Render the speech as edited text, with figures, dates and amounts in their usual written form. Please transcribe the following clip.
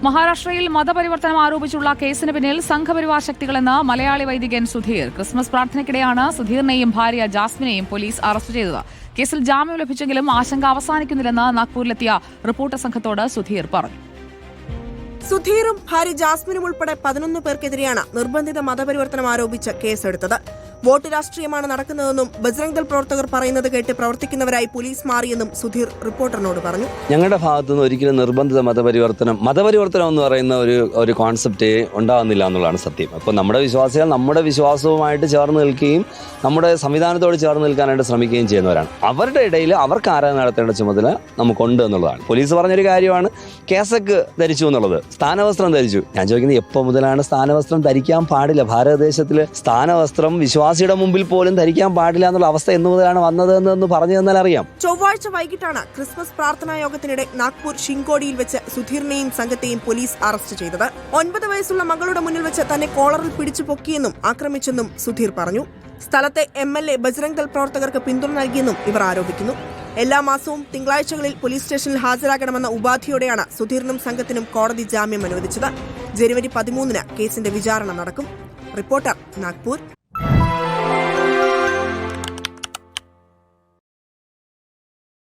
മഹാരാഷ്ട്രയിൽ മതപരിവർത്തനം ആരോപിച്ചുള്ള കേസിന് പിന്നിൽ സംഘപരിവാർ ശക്തികളെന്ന് മലയാളി വൈദികൻ സുധീർ. ക്രിസ്മസ് പ്രാർത്ഥനയ്ക്കിടെയാണ് സുധീറിനെയും ഭാര്യ ജാസ്മിനെയും പോലീസ് അറസ്റ്റ് ചെയ്തത്. കേസിൽ ജാമ്യം ലഭിച്ചെങ്കിലും ആശങ്ക അവസാനിക്കുന്നില്ലെന്ന് നാഗ്പൂരിലെത്തിയ റിപ്പോർട്ടർ സംഘത്തോട് സുധീർ പറഞ്ഞു. സുധീറും ഭാര്യ ജാസ്മിനും ഉൾപ്പെടെ 11 പേർക്കെതിരെയാണ് നിർബന്ധിത മതപരിവർത്തനം ആരോപിച്ച് കേസെടുത്തത്. വോട്ട് രാഷ്ട്രീയമാണ് നടക്കുന്നതെന്നും ബജ്രംഗ് ദൾ പ്രവർത്തകർ പറയുന്നത് കേട്ട് പ്രവർത്തിക്കുന്നവരായി പോലീസ് മാറിയെന്നും സുധീർ റിപ്പോർട്ടറിനോട് പറഞ്ഞു. ഞങ്ങളുടെ ഭാഗത്തുനിന്ന് ഒരിക്കലും നിർബന്ധിത മതപരിവർത്തനം എന്ന് പറയുന്ന ഒരു കോൺസെപ്റ്റ് ഉണ്ടാകുന്നില്ല എന്നുള്ളതാണ് സത്യം. അപ്പോൾ നമ്മുടെ വിശ്വാസികൾ നമ്മുടെ വിശ്വാസവുമായിട്ട് ചേർന്ന് നിൽക്കുകയും നമ്മുടെ സംവിധാനത്തോട് ചേർന്ന് നിൽക്കാനായിട്ട് ശ്രമിക്കുകയും ചെയ്യുന്നവരാണ്. അവരുടെ ഇടയിൽ അവർക്ക് ആരാധന നടത്തേണ്ട ചുമതല നമുക്കുണ്ട് എന്നുള്ളതാണ്. പോലീസ് പറഞ്ഞൊരു കാര്യമാണ് കേസൊക്കെ ധരിച്ചു എന്നുള്ളത്. സ്ഥാനവസ്ത്രം ധരിച്ചു. ഞാൻ ചോദിക്കുന്നത് എപ്പോൾ മുതലാണ് സ്ഥാനവസ്ത്രം ധരിക്കാൻ പാടില്ല? ഭാരതദേശത്തിൽ സ്ഥാനവസ്ത്രം വിശ്വാസിയുടെ മുമ്പിൽ പോലും ധരിക്കാൻ പാടില്ല എന്നുള്ള അവസ്ഥ എന്ന് മുതലാണ് വന്നതെന്ന് പറഞ്ഞു തന്നാൽ അറിയാം. ചൊവ്വാഴ്ച വൈകിട്ടാണ് ക്രിസ്മസ് പ്രാർത്ഥനാ യോഗത്തിനിടെ നാഗ്പൂർ ഷിങ്കോടിയിൽ വെച്ച് സുധീറിനെയും സംഘത്തെയും പോലീസ് അറസ്റ്റ് ചെയ്തത്. 9 വയസ്സുള്ള മകളുടെ മുന്നിൽ വെച്ച് തന്നെ കോളറിൽ പിടിച്ചു പൊക്കിയെന്നും ആക്രമിച്ചെന്നും സുധീർ പറഞ്ഞു. സ്ഥലത്തെ MLA ബജ്രംഗ് ദൾ പ്രവർത്തകർക്ക് പിന്തുണ നൽകിയെന്നും ഇവർ ആരോപിക്കുന്നു. എല്ലാ മാസവും തിങ്കളാഴ്ചകളിൽ പോലീസ് സ്റ്റേഷനിൽ ഹാജരാകണമെന്ന ഉപാധിയോടെയാണ് സുധീറിനും സംഘത്തിനും കോടതി ജാമ്യം അനുവദിച്ചത്. ജനുവരി 13-ന് കേസിന്റെ വിചാരണ നടക്കും. റിപ്പോർട്ടർ, നാഗ്പൂർ.